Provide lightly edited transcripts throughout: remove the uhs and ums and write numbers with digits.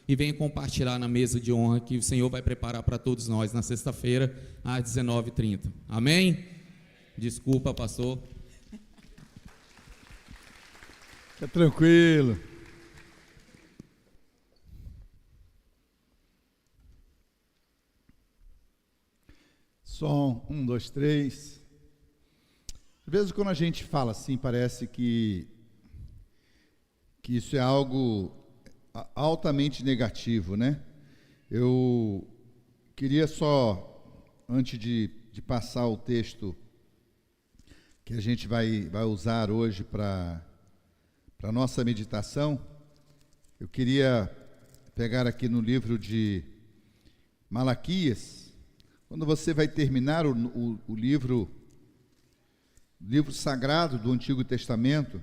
e venha compartilhar na mesa de honra que o Senhor vai preparar para todos nós na sexta-feira, às 19h30. Amém? Desculpa, pastor. Fica tranquilo. Som, 1, 2, 3. Às vezes quando a gente fala assim, parece que isso é algo altamente negativo, né? Eu queria só, antes de passar o texto que a gente vai usar hoje para a nossa meditação, eu queria pegar aqui no livro de Malaquias. Quando você vai terminar o livro sagrado do Antigo Testamento,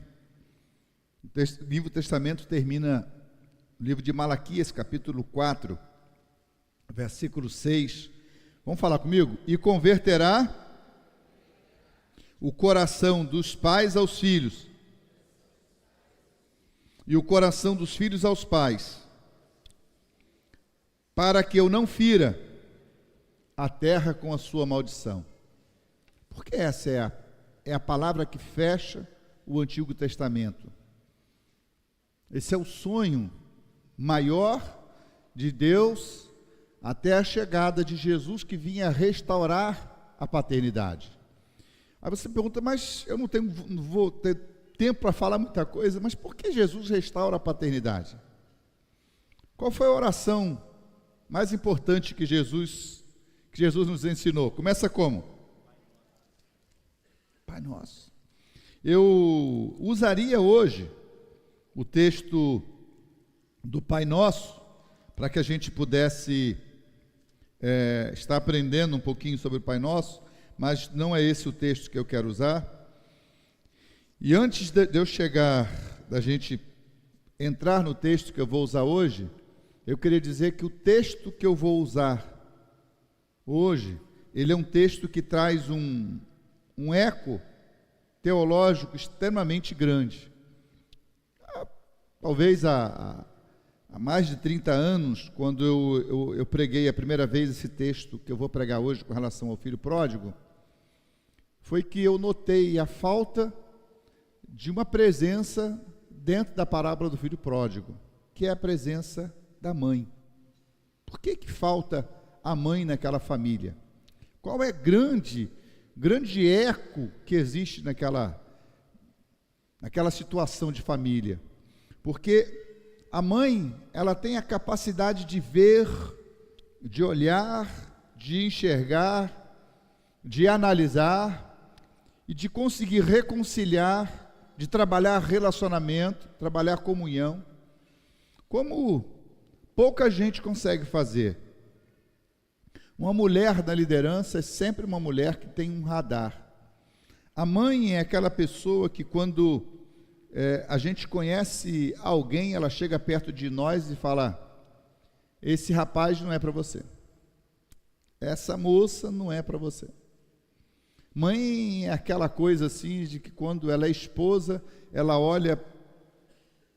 o livro Testamento termina o livro de Malaquias, capítulo 4, versículo 6. Vamos falar comigo? E converterá o coração dos pais aos filhos, e o coração dos filhos aos pais, para que eu não fira a terra com a sua maldição. Porque essa é a palavra que fecha o Antigo Testamento. Esse é o sonho maior de Deus até a chegada de Jesus, que vinha restaurar a paternidade. Aí você pergunta, mas eu não vou ter tempo para falar muita coisa, mas por que Jesus restaura a paternidade? Qual foi a oração mais importante que Jesus nos ensinou? Começa como? Pai Nosso. Eu usaria hoje o texto do Pai Nosso para que a gente pudesse estar aprendendo um pouquinho sobre o Pai Nosso, mas não é esse o texto que eu quero usar. E antes de eu chegar, da gente entrar no texto que eu vou usar hoje, eu queria dizer que o texto que eu vou usar hoje, ele é um texto que traz um eco teológico extremamente grande. Talvez há mais de 30 anos, quando eu preguei a primeira vez esse texto que eu vou pregar hoje com relação ao filho pródigo, foi que eu notei a falta de uma presença dentro da parábola do filho pródigo, que é a presença da mãe. Por que falta a mãe naquela família? Qual é grande eco que existe naquela situação de família? Porque a mãe, ela tem a capacidade de ver, de olhar, de enxergar, de analisar e de conseguir reconciliar, de trabalhar relacionamento, trabalhar comunhão, como pouca gente consegue fazer. Uma mulher na liderança é sempre uma mulher que tem um radar. A mãe é aquela pessoa que quando a gente conhece alguém, ela chega perto de nós e fala: esse rapaz não é para você, essa moça não é para você. Mãe é aquela coisa assim, de que quando ela é esposa, ela olha,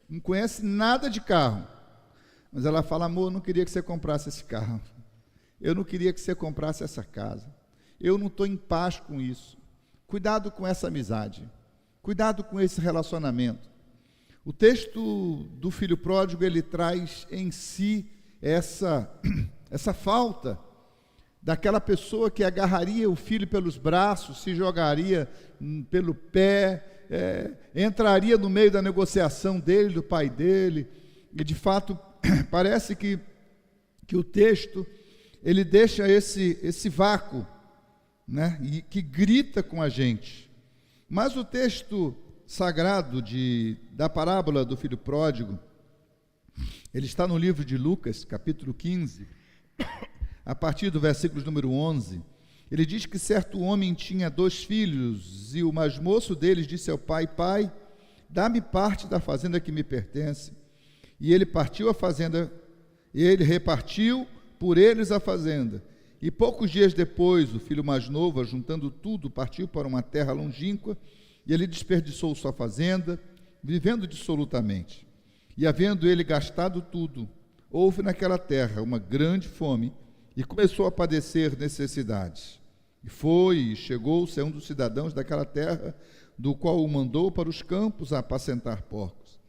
não conhece nada de carro, mas ela fala: amor, eu não queria que você comprasse esse carro, eu não queria que você comprasse essa casa, eu não estou em paz com isso. Cuidado com essa amizade, cuidado com esse relacionamento. O texto do filho pródigo, ele traz em si essa falta daquela pessoa que agarraria o filho pelos braços, se jogaria pelo pé, entraria no meio da negociação dele, do pai dele, e de fato parece que o texto, ele deixa esse vácuo, né, e que grita com a gente. Mas o texto sagrado da parábola do filho pródigo, ele está no livro de Lucas, capítulo 15, a partir do versículo número 11. Ele diz que certo homem tinha 2 filhos, e o mais moço deles disse ao pai: pai, dá-me parte da fazenda que me pertence. E ele repartiu por eles a fazenda. E poucos dias depois, o filho mais novo, ajuntando tudo, partiu para uma terra longínqua, e ele desperdiçou sua fazenda, vivendo dissolutamente. E havendo ele gastado tudo, houve naquela terra uma grande fome e começou a padecer necessidades. E foi e chegou-se a um dos cidadãos daquela terra, do qual o mandou para os campos a apacentar porcos.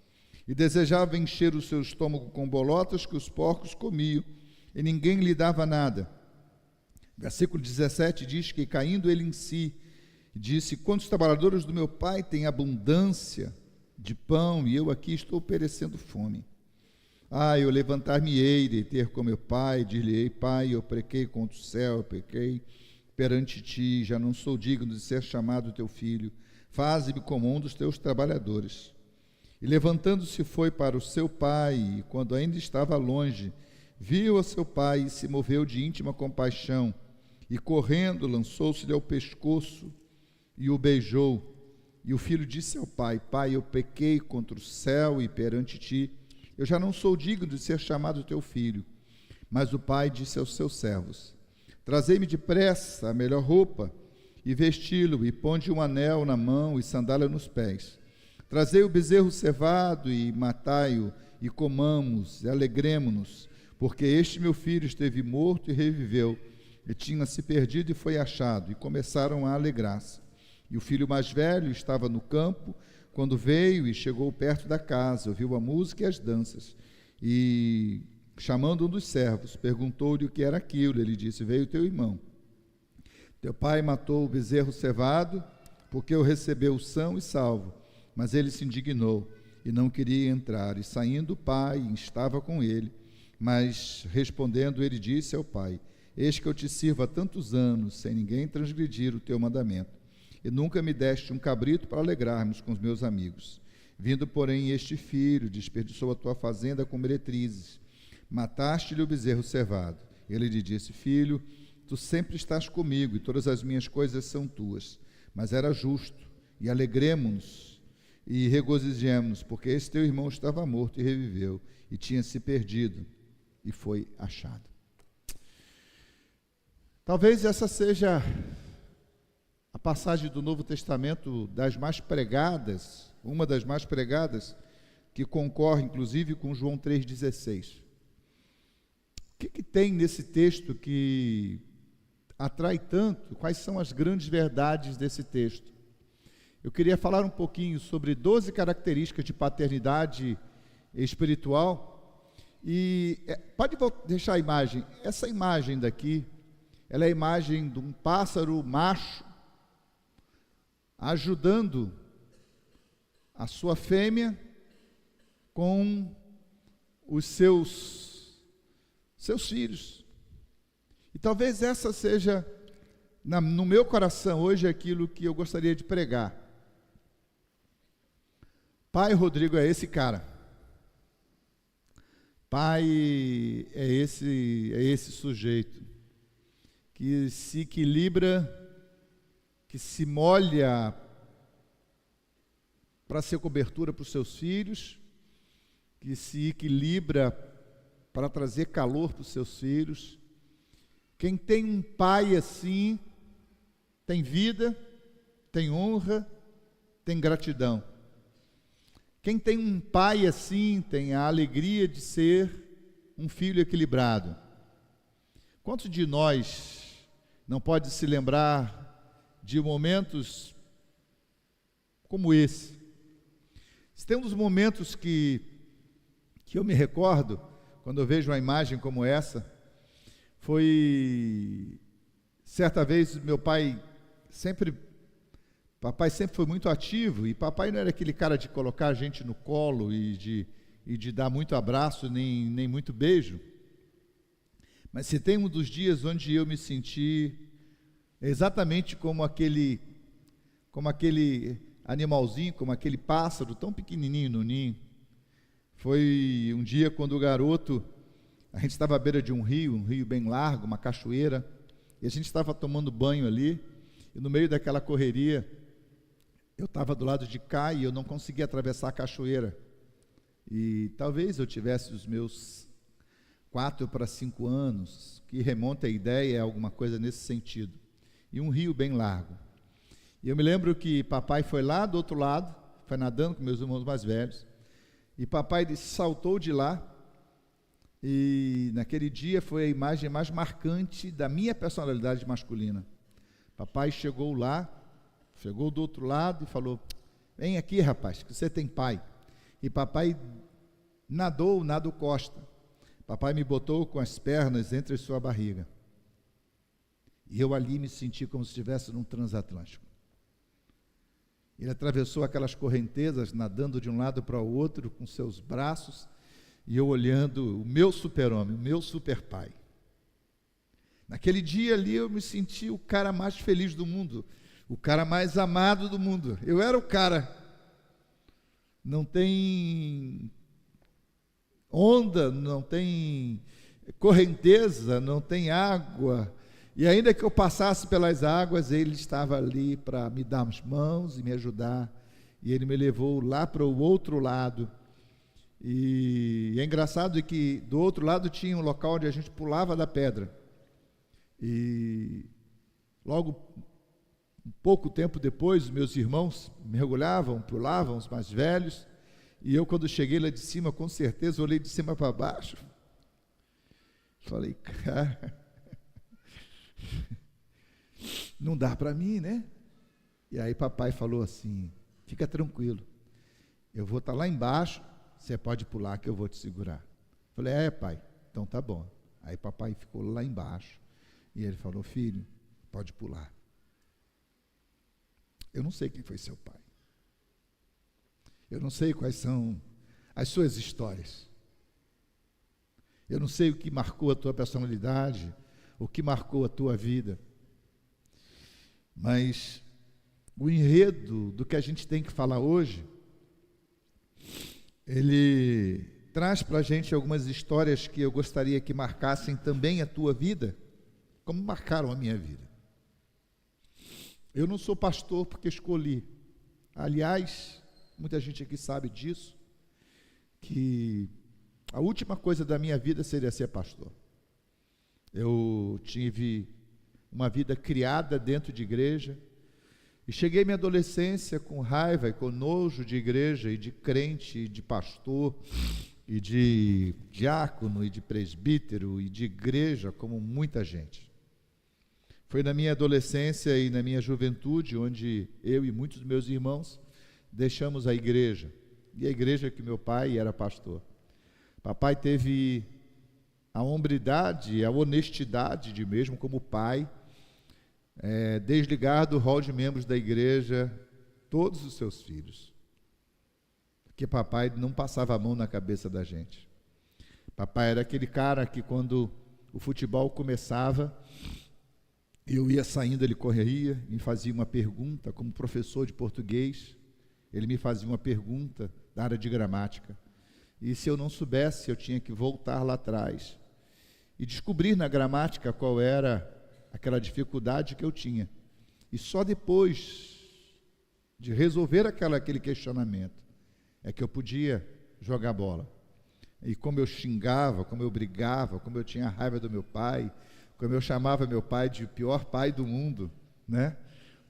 E desejava encher o seu estômago com bolotas que os porcos comiam, e ninguém lhe dava nada. Versículo 17 diz que, caindo ele em si, disse: quantos trabalhadores do meu pai têm abundância de pão, e eu aqui estou perecendo fome. Eu levantar-me-ei de ter com meu pai, dir-lhe-ei: pai, eu pequei contra o céu, eu pequei perante ti, já não sou digno de ser chamado teu filho, faze-me como um dos teus trabalhadores. E levantando-se foi para o seu pai, e quando ainda estava longe, viu a seu pai e se moveu de íntima compaixão, e correndo lançou-se-lhe ao pescoço e o beijou. E o filho disse ao pai: pai, eu pequei contra o céu e perante ti, eu já não sou digno de ser chamado teu filho. Mas o pai disse aos seus servos: trazei-me depressa a melhor roupa, e vesti-lo, e ponde um anel na mão e sandália nos pés. Trazei o bezerro cevado, e matai-o, e comamos, e alegremo-nos, porque este meu filho esteve morto e reviveu, e tinha se perdido e foi achado, e começaram a alegrar-se. E o filho mais velho estava no campo, quando veio e chegou perto da casa, ouviu a música e as danças, e chamando um dos servos, perguntou-lhe o que era aquilo. Ele disse: veio teu irmão, teu pai matou o bezerro cevado, porque o recebeu são e salvo. Mas ele se indignou e não queria entrar, e saindo o pai estava com ele. Mas respondendo ele disse ao pai: eis que eu te sirvo há tantos anos, sem ninguém transgredir o teu mandamento, e nunca me deste um cabrito para alegrarmos com os meus amigos. Vindo, porém, este filho, desperdiçou a tua fazenda com meretrizes, mataste-lhe o bezerro cevado. Ele lhe disse: filho, tu sempre estás comigo, e todas as minhas coisas são tuas. Mas era justo, e alegremo-nos, e regozijemo-nos, porque esse teu irmão estava morto e reviveu, e tinha se perdido, e foi achado. Talvez essa seja a passagem do Novo Testamento das mais pregadas, uma das mais pregadas, que concorre inclusive com João 3,16. O que tem nesse texto que atrai tanto? Quais são as grandes verdades desse texto? Eu queria falar um pouquinho sobre 12 características de paternidade espiritual. E pode deixar a imagem. Essa imagem daqui, ela é a imagem de um pássaro macho ajudando a sua fêmea com os seus filhos. E talvez essa seja, no meu coração hoje, aquilo que eu gostaria de pregar. Pai Rodrigo é esse cara. Pai é esse sujeito que se equilibra, que se molha para ser cobertura para os seus filhos, que se equilibra para trazer calor para os seus filhos. Quem tem um pai assim, tem vida, tem honra, tem gratidão. Quem tem um pai assim, tem a alegria de ser um filho equilibrado. Quantos de nós não pode se lembrar de momentos como esse? Se tem um dos momentos que eu me recordo, quando eu vejo uma imagem como essa, foi certa vez papai sempre foi muito ativo, e papai não era aquele cara de colocar a gente no colo e de dar muito abraço, nem muito beijo. Mas se tem um dos dias onde eu me senti exatamente como aquele animalzinho, como aquele pássaro tão pequenininho no ninho, foi um dia quando a gente estava à beira de um rio bem largo, uma cachoeira, e a gente estava tomando banho ali, e no meio daquela correria, eu estava do lado de cá e eu não conseguia atravessar a cachoeira. E talvez eu tivesse os meus 4 para 5 anos, que remonta a ideia, é alguma coisa nesse sentido. E um rio bem largo. E eu me lembro que papai foi lá do outro lado, foi nadando com meus irmãos mais velhos, e papai saltou de lá E naquele dia foi a imagem mais marcante da minha personalidade masculina. Papai chegou lá, chegou do outro lado e falou: vem aqui, rapaz, que você tem pai. E papai nadou, nado costa. Papai me botou com as pernas entre a sua barriga. E eu ali me senti como se estivesse num transatlântico. Ele atravessou aquelas correntezas, nadando de um lado para o outro, com seus braços, e eu olhando o meu super-homem, o meu super-pai. Naquele dia ali eu me senti o cara mais feliz do mundo, o cara mais amado do mundo. Eu era o cara. Não tem onda, não tem correnteza, não tem água. E ainda que eu passasse pelas águas, ele estava ali para me dar as mãos e me ajudar. E ele me levou lá para o outro lado. E é engraçado que do outro lado tinha um local onde a gente pulava da pedra. E logo, um pouco tempo depois, meus irmãos mergulhavam, pulavam, os mais velhos. E eu, quando cheguei lá de cima, com certeza, olhei de cima para baixo. Falei, cara, não dá para mim, né? E aí papai falou assim: fica tranquilo, eu vou estar lá embaixo, você pode pular que eu vou te segurar. Falei, pai, então tá bom. Aí papai ficou lá embaixo e ele falou: filho, pode pular. Eu não sei quem foi seu pai, eu não sei quais são as suas histórias, eu não sei o que marcou a tua personalidade, o que marcou a tua vida, mas o enredo do que a gente tem que falar hoje, ele traz para a gente algumas histórias que eu gostaria que marcassem também a tua vida, como marcaram a minha vida. Eu não sou pastor porque escolhi. Aliás, muita gente aqui sabe disso, que a última coisa da minha vida seria ser pastor. Eu tive uma vida criada dentro de igreja, e cheguei à minha adolescência com raiva e com nojo de igreja, e de crente, e de pastor, e de diácono, e de presbítero, e de igreja, como muita gente. Foi na minha adolescência e na minha juventude, onde eu e muitos dos meus irmãos deixamos a igreja, e a igreja que meu pai era pastor. Papai teve a hombridade, a honestidade de, mesmo como pai, desligar do rol de membros da igreja todos os seus filhos, porque papai não passava a mão na cabeça da gente. Papai era aquele cara que, quando o futebol começava, eu ia saindo, ele correria, me fazia uma pergunta, como professor de português, ele me fazia uma pergunta da área de gramática, e se eu não soubesse, eu tinha que voltar lá atrás e descobrir na gramática qual era aquela dificuldade que eu tinha. E só depois de resolver aquele questionamento é que eu podia jogar bola. E como eu xingava, como eu brigava, como eu tinha raiva do meu pai, como eu chamava meu pai de pior pai do mundo, né?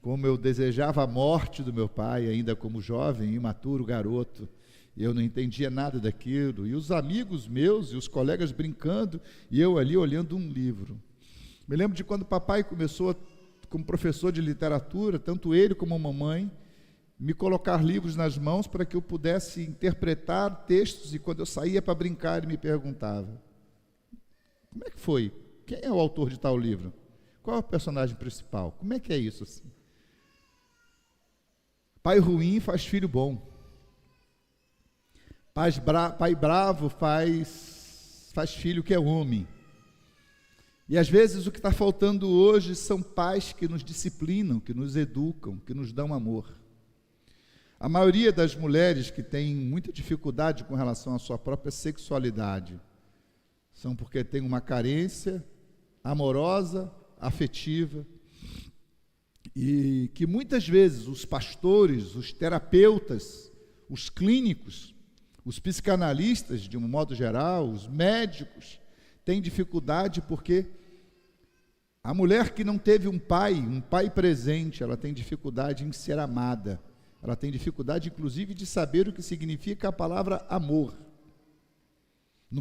Como eu desejava a morte do meu pai, ainda como jovem, imaturo, garoto, e eu não entendia nada daquilo, e os amigos meus e os colegas brincando, e eu ali olhando um livro. Me lembro de quando papai começou como professor de literatura, tanto ele como a mamãe, me colocar livros nas mãos para que eu pudesse interpretar textos, e quando eu saía para brincar, ele me perguntava: como é que foi? Quem é o autor de tal livro? Qual é o personagem principal? Como é que é isso assim? Pai ruim faz filho bom. Pai bravo faz filho que é homem. E às vezes o que está faltando hoje são pais que nos disciplinam, que nos educam, que nos dão amor. A maioria das mulheres que tem muita dificuldade com relação à sua própria sexualidade são porque tem uma carência amorosa, afetiva, e que muitas vezes os pastores, os terapeutas, os clínicos, os psicanalistas, de um modo geral, os médicos, têm dificuldade porque a mulher que não teve um pai presente, ela tem dificuldade em ser amada, ela tem dificuldade inclusive de saber o que significa a palavra amor.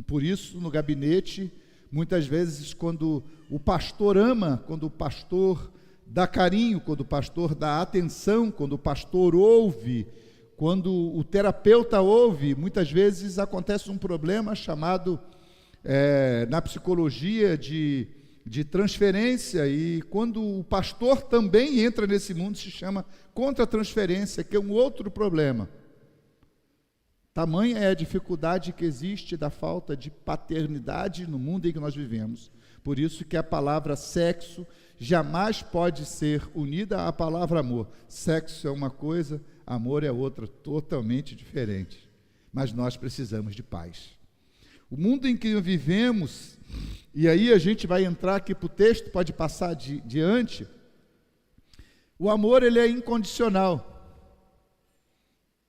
Por isso, no gabinete, muitas vezes, quando o pastor ama, quando o pastor dá carinho, quando o pastor dá atenção, quando o pastor ouve, quando o terapeuta ouve, muitas vezes acontece um problema chamado, na psicologia, de transferência, e quando o pastor também entra nesse mundo, se chama contra-transferência, que é um outro problema. Tamanha é a dificuldade que existe da falta de paternidade no mundo em que nós vivemos. Por isso que a palavra sexo jamais pode ser unida à palavra amor. Sexo é uma coisa, amor é outra, totalmente diferente. Mas nós precisamos de paz. O mundo em que vivemos, e aí a gente vai entrar aqui para o texto, pode passar diante, o amor ele é incondicional.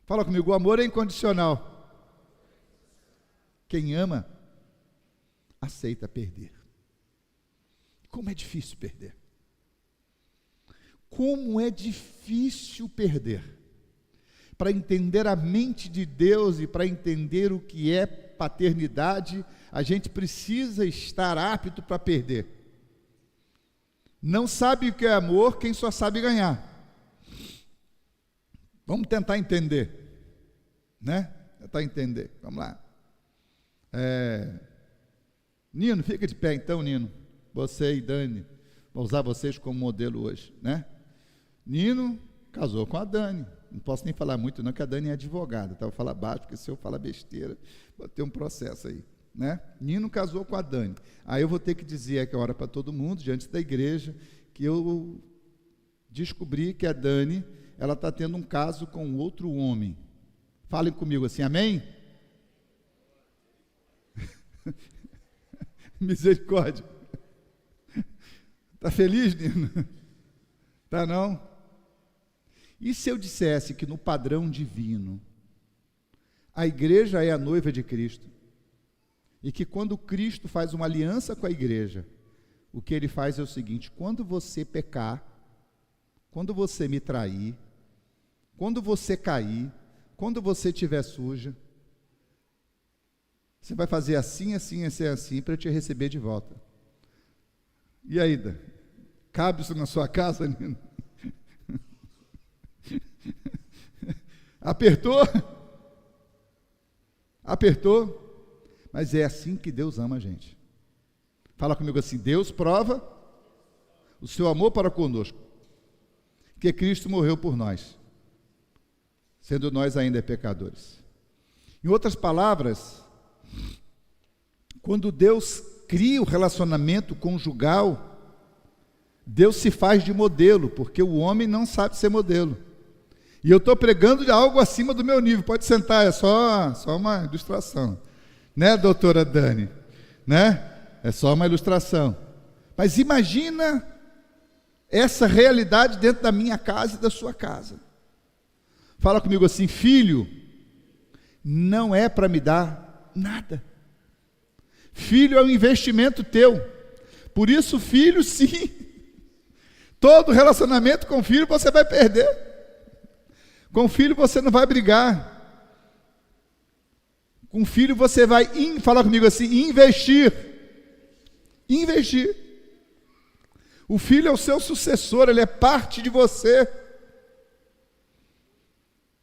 Fala comigo, o amor é incondicional. Quem ama, aceita perder. Como é difícil perder. Como é difícil perder. Para entender a mente de Deus e para entender o que é paternidade, a gente precisa estar apto para perder. Não sabe o que é amor quem só sabe ganhar. Vamos tentar entender, né? Tentar entender, vamos lá. Nino, fica de pé então, Nino. Você e Dani, vou usar vocês como modelo hoje, né? Nino casou com a Dani. Não posso nem falar muito não, que a Dani é advogada, tá? Vou falar baixo, porque se eu falar besteira, vou ter um processo aí, né? Nino casou com a Dani. Aí eu vou ter que dizer aqui a hora para todo mundo, diante da igreja, que eu descobri que a Dani, ela está tendo um caso com outro homem. Falem comigo assim, amém? Misericórdia. Está feliz, Nino? Está não? E se eu dissesse que no padrão divino, a igreja é a noiva de Cristo, e que quando Cristo faz uma aliança com a igreja, o que ele faz é o seguinte: quando você pecar, quando você me trair, quando você cair, quando você estiver suja, você vai fazer assim, assim, assim, assim, para eu te receber de volta. E aí, cabe isso na sua casa, Nino? Apertou? Apertou? Mas é assim que Deus ama a gente. Fala comigo assim: Deus prova o seu amor para conosco, que Cristo morreu por nós, sendo nós ainda pecadores. Em outras palavras, quando Deus cria o relacionamento conjugal, Deus se faz de modelo, porque o homem não sabe ser modelo. E eu estou pregando de algo acima do meu nível. Pode sentar, é só uma ilustração. Né, doutora Dani? Né? É só uma ilustração. Mas imagina essa realidade dentro da minha casa e da sua casa. Fala comigo assim: filho não é para me dar nada. Filho é um investimento teu. Por isso, filho, sim. Todo relacionamento com filho você vai perder. Com filho você não vai brigar. Com filho você vai, fala comigo assim, investir. Investir. O filho é o seu sucessor, ele é parte de você.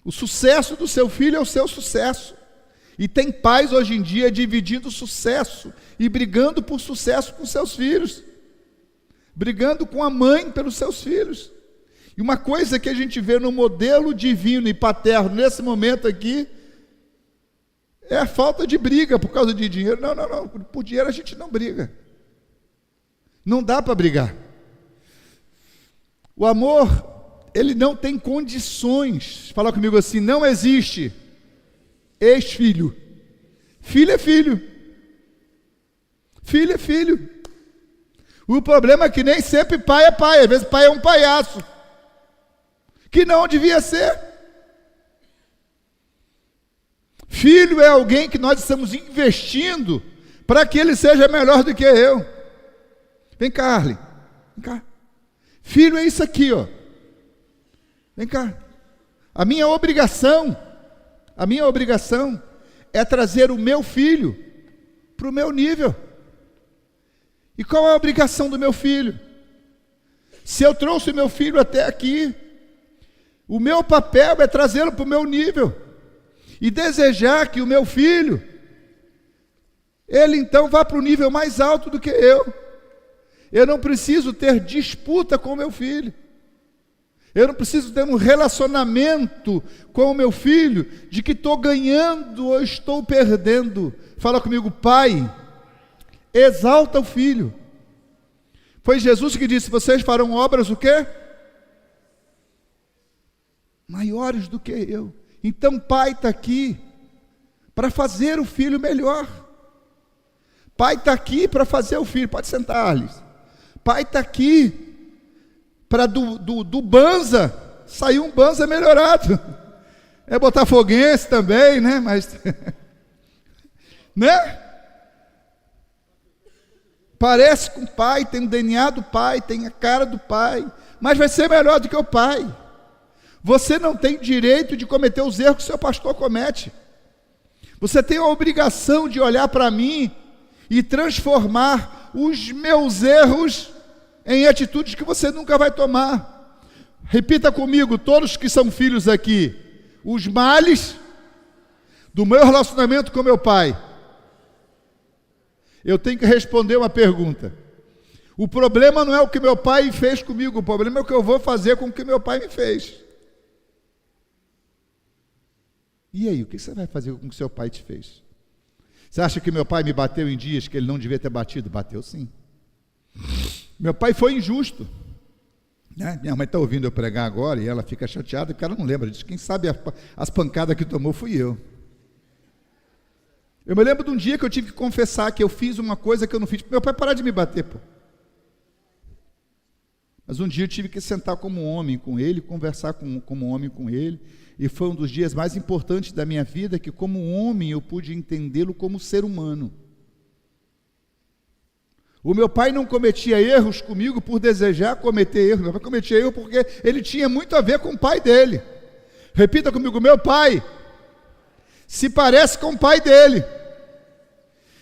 O sucesso do seu filho é o seu sucesso. E tem pais hoje em dia dividindo sucesso e brigando por sucesso com seus filhos. Brigando com a mãe pelos seus filhos. E uma coisa que a gente vê no modelo divino e paterno nesse momento aqui é a falta de briga por causa de dinheiro. Não, por dinheiro a gente não briga. Não dá para brigar. O amor, ele não tem condições. Fala comigo assim: não existe ex-filho. Filho é filho. Filho é filho. O problema é que nem sempre pai é pai. Às vezes pai é um palhaço, que não devia ser. Filho é alguém que nós estamos investindo para que ele seja melhor do que eu. Vem cá, Arlen. Vem cá. Filho é isso aqui, ó. Vem cá. A minha obrigação é trazer o meu filho para o meu nível. E qual é a obrigação do meu filho? Se eu trouxe o meu filho até aqui, o meu papel é trazê-lo para o meu nível e desejar que o meu filho, ele então vá para o nível mais alto do que eu. Eu não preciso ter disputa com o meu filho. Eu não preciso ter um relacionamento com o meu filho de que estou ganhando ou estou perdendo. Fala comigo, pai, exalta o filho. Foi Jesus que disse, vocês farão obras o quê? Maiores do que eu. Então pai está aqui para fazer o filho melhor. Pai está aqui para fazer o filho. Pode sentar, Alice. Pai está aqui para do Banza sair um Banza melhorado. É botafoguense também, né? Mas, né? Parece com o pai, tem o DNA do pai, tem a cara do pai, mas vai ser melhor do que o pai. Você não tem direito de cometer os erros que o seu pastor comete. Você tem a obrigação de olhar para mim e transformar os meus erros em atitudes que você nunca vai tomar. Repita comigo, todos que são filhos aqui, os males do meu relacionamento com meu pai. Eu tenho que responder uma pergunta. O problema não é o que meu pai fez comigo, o problema é o que eu vou fazer com o que meu pai me fez. E aí, o que você vai fazer com o que seu pai te fez? Você acha que meu pai me bateu em dias que ele não devia ter batido? Bateu sim. Meu pai foi injusto, né? Minha mãe está ouvindo eu pregar agora e ela fica chateada porque ela não lembra disso. Quem sabe as pancadas que tomou fui eu. Eu me lembro de um dia que eu tive que confessar que eu fiz uma coisa que eu não fiz. Meu pai parar de me bater, pô. Mas um dia eu tive que sentar como homem com ele, conversar como homem com ele, e foi um dos dias mais importantes da minha vida, que como homem eu pude entendê-lo como ser humano. O meu pai não cometia erros comigo por desejar cometer erros, meu pai cometia erros porque ele tinha muito a ver com o pai dele. Repita comigo, meu pai se parece com o pai dele.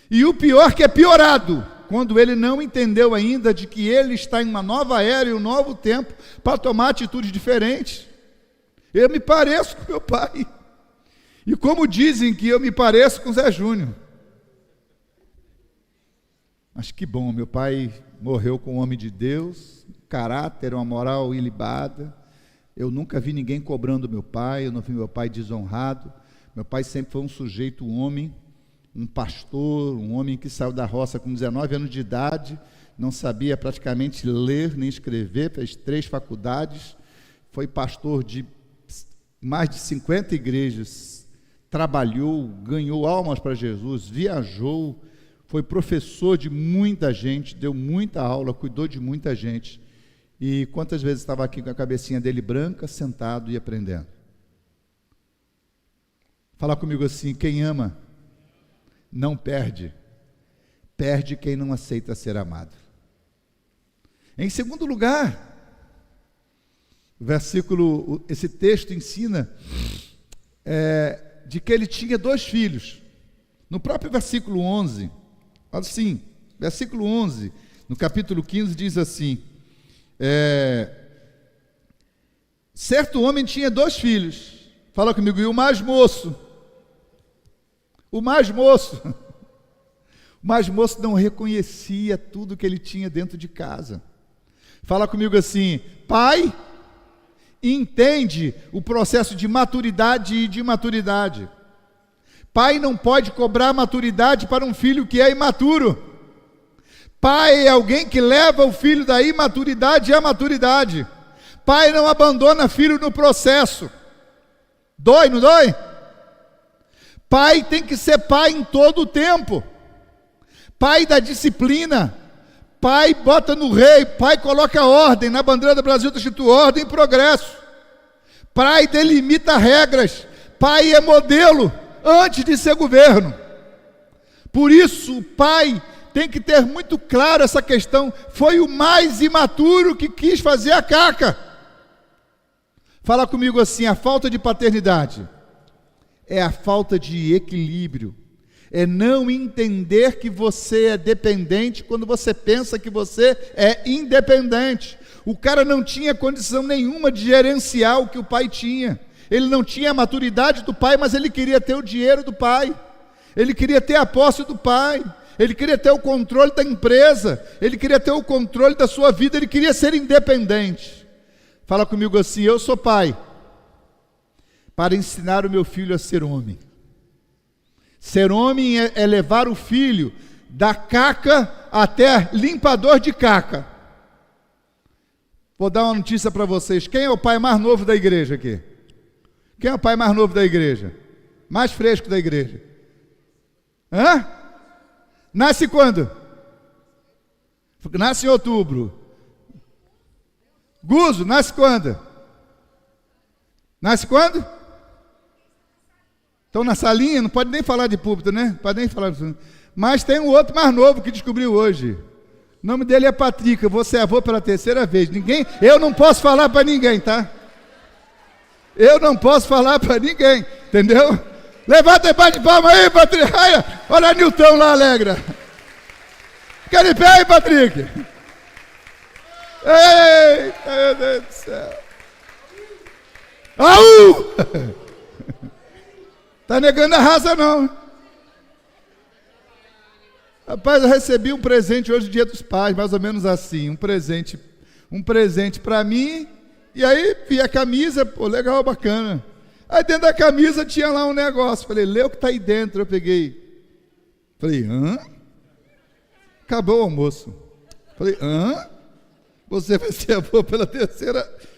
E o pior que é piorado, quando ele não entendeu ainda de que ele está em uma nova era e um novo tempo para tomar atitudes diferentes. Eu me pareço com meu pai. E como dizem que eu me pareço com Zé Júnior. Mas que bom, meu pai morreu com um homem de Deus, caráter, uma moral ilibada. Eu nunca vi ninguém cobrando meu pai, eu não vi meu pai desonrado. Meu pai sempre foi um sujeito, um homem, um pastor, um homem que saiu da roça com 19 anos de idade, não sabia praticamente ler nem escrever, fez 3 faculdades, foi pastor de mais de 50 igrejas, trabalhou, ganhou almas para Jesus, viajou, foi professor de muita gente, deu muita aula, cuidou de muita gente. E quantas vezes estava aqui com a cabecinha dele branca, sentado e aprendendo? Fala comigo assim, quem ama não perde, perde quem não aceita ser amado. Em segundo lugar, esse texto ensina de que ele tinha 2 filhos. No próprio versículo 11, assim, versículo 11, no capítulo 15 diz assim, certo homem tinha 2 filhos, fala comigo, e o mais moço não reconhecia tudo que ele tinha dentro de casa. Fala comigo assim, pai, entende o processo de maturidade e de imaturidade. Pai não pode cobrar maturidade para um filho que é imaturo. Pai é alguém que leva o filho da imaturidade à maturidade. Pai não abandona filho no processo. Dói, não dói? Pai tem que ser pai em todo o tempo. Pai da disciplina. Pai bota no rei. Pai coloca ordem. Na bandeira do Brasil está escrito ordem e progresso. Pai delimita regras. Pai é modelo antes de ser governo. Por isso o pai tem que ter muito claro essa questão. Foi o mais imaturo que quis fazer a caca. Fala comigo assim, a falta de paternidade é a falta de equilíbrio, É não entender que você é dependente quando você pensa que você é independente. O cara não tinha condição nenhuma de gerenciar o que o pai tinha. Ele não tinha a maturidade do pai, mas ele queria ter o dinheiro do pai. Ele queria ter a posse do pai. Ele queria ter o controle da empresa. Ele queria ter o controle da sua vida. Ele queria ser independente. Fala comigo assim: eu sou pai para ensinar o meu filho a ser homem. Ser homem é levar o filho da caca até limpador de caca. Vou dar uma notícia para vocês. Quem é o pai mais novo da igreja aqui? Quem é o pai mais novo da igreja? Mais fresco da igreja? Hã? Nasce quando? Nasce em outubro. Guzo, nasce quando? Nasce quando? Estão na salinha, não pode nem falar de púlpito, né? Pode nem falar de... Mas tem um outro mais novo que descobriu hoje. O nome dele é Patrick. Eu vou ser avô pela terceira vez. Eu não posso falar para ninguém, tá? Eu não posso falar para ninguém, entendeu? Levanta e bate palma aí, Patrick. Olha Nilton lá, alegra. Fica de pé aí, Patrick. Eita, meu Deus do céu. Au! Tá negando a raça, não. Rapaz, eu recebi um presente hoje, dia dos pais, mais ou menos assim. Um presente para mim. E aí vi a camisa, pô, legal, bacana. Aí dentro da camisa tinha lá um negócio. Falei, lê o que está aí dentro. Eu peguei. Falei, hã? Acabou o almoço. Falei, hã? Você vai ser avô pela terceira...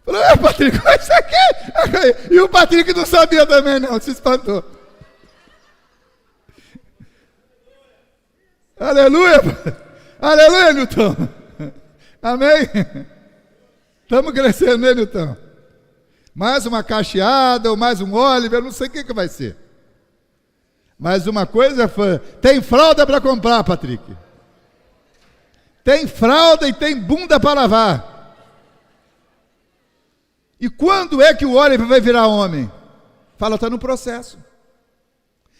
Falei, Patrick, olha isso aqui. E o Patrick não sabia também, não, se espantou. Aleluia, aleluia, Nilton. Amém. Estamos crescendo, né, Nilton? Mais uma cacheada, ou mais um Oliver, não sei o que vai ser. Mas uma coisa foi, tem fralda para comprar, Patrick. Tem fralda e tem bunda para lavar. E quando é que o Oliver vai virar homem? Fala, está no processo.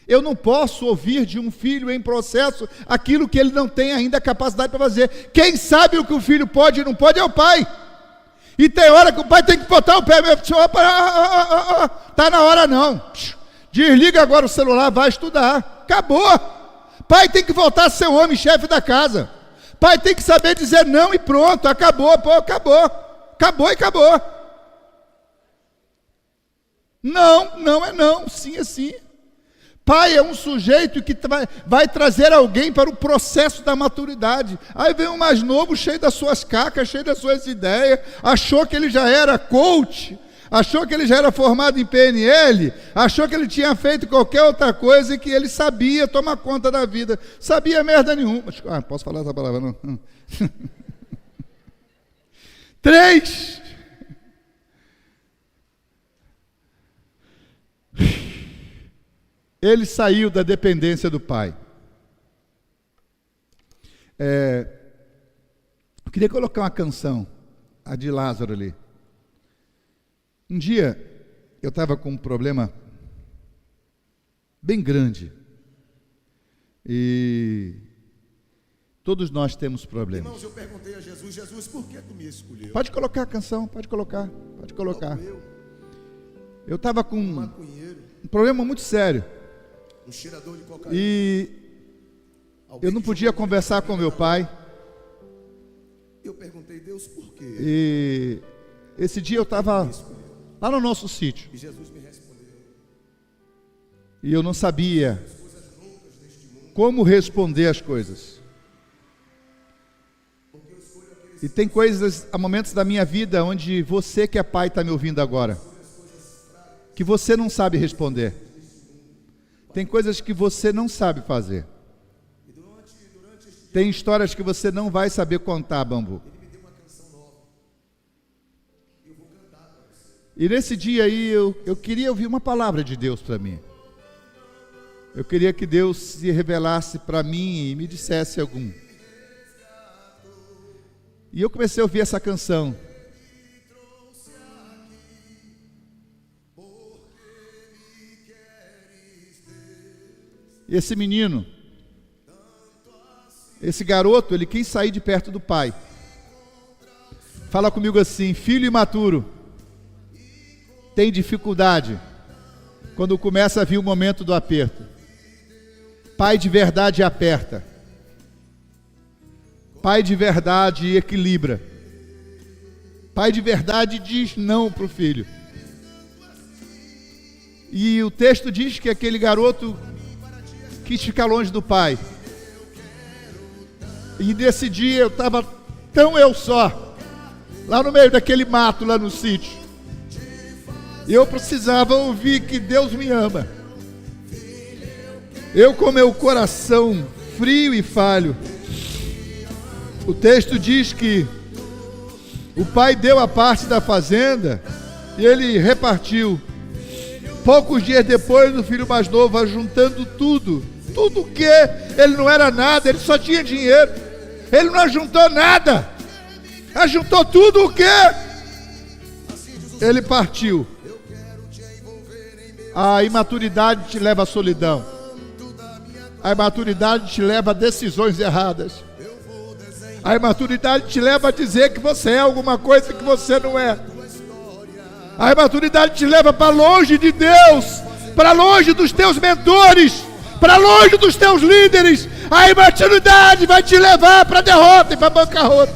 Eu não posso ouvir de um filho em processo aquilo que ele não tem ainda a capacidade para fazer. Quem sabe o que o filho pode e não pode é o pai. E tem hora que o pai tem que botar o pé. Está na hora não. Desliga agora o celular, vai estudar. Acabou. Pai tem que voltar a ser o homem, chefe da casa. Pai tem que saber dizer não e pronto. Acabou, pô, acabou. Acabou e acabou. Não, não é não, sim é sim. Pai é um sujeito que vai trazer alguém para o processo da maturidade. Aí vem um mais novo, cheio das suas cacas, cheio das suas ideias, achou que ele já era coach, achou que ele já era formado em PNL, achou que ele tinha feito qualquer outra coisa e que ele sabia tomar conta da vida. Sabia merda nenhuma. Posso falar essa palavra não? 3. Ele saiu da dependência do pai. Eu queria colocar uma canção, a de Lázaro ali. Um dia, eu estava com um problema bem grande. E todos nós temos problemas. Irmãos, eu perguntei a Jesus, Jesus, por que tu me escolheu? Pode colocar a canção, pode colocar. Eu estava com um problema muito sério. Um cheirador de cocaína. E eu não podia conversar com meu pai. Eu perguntei, Deus, por quê? E esse dia eu estava lá no nosso sítio. E Jesus me respondeu. E eu não sabia como responder as coisas. E tem coisas, há momentos da minha vida onde você que é pai está me ouvindo agora, que você não sabe responder. Tem coisas que você não sabe fazer. Tem histórias que você não vai saber contar, Bambu. E nesse dia aí eu queria ouvir uma palavra de Deus para mim. Eu queria que Deus se revelasse para mim e me dissesse algum. E eu comecei a ouvir essa canção. esse menino, esse garoto, ele quis sair de perto do pai. Fala comigo assim: filho imaturo tem dificuldade quando começa a vir o momento do aperto. Pai de verdade aperta. Pai de verdade equilibra. Pai de verdade diz não para o filho. E o texto diz que aquele garoto quis ficar longe do pai. E nesse dia eu estava tão eu só, lá no meio daquele mato, lá no sítio. E eu precisava ouvir que Deus me ama. Eu com meu coração frio e falho. O texto diz que o pai deu a parte da fazenda e ele repartiu. Poucos dias depois, o filho mais novo vai juntando tudo. Tudo o que ele não era nada, ele só tinha dinheiro. Ele não ajuntou nada. Ajuntou tudo o que ele partiu. A imaturidade te leva à solidão. A imaturidade te leva a decisões erradas. A imaturidade te leva a dizer que você é alguma coisa que você não é. A imaturidade te leva para longe de Deus, para longe dos teus mentores, para longe dos teus líderes. A imaturidade vai te levar para a derrota e para a bancarrota.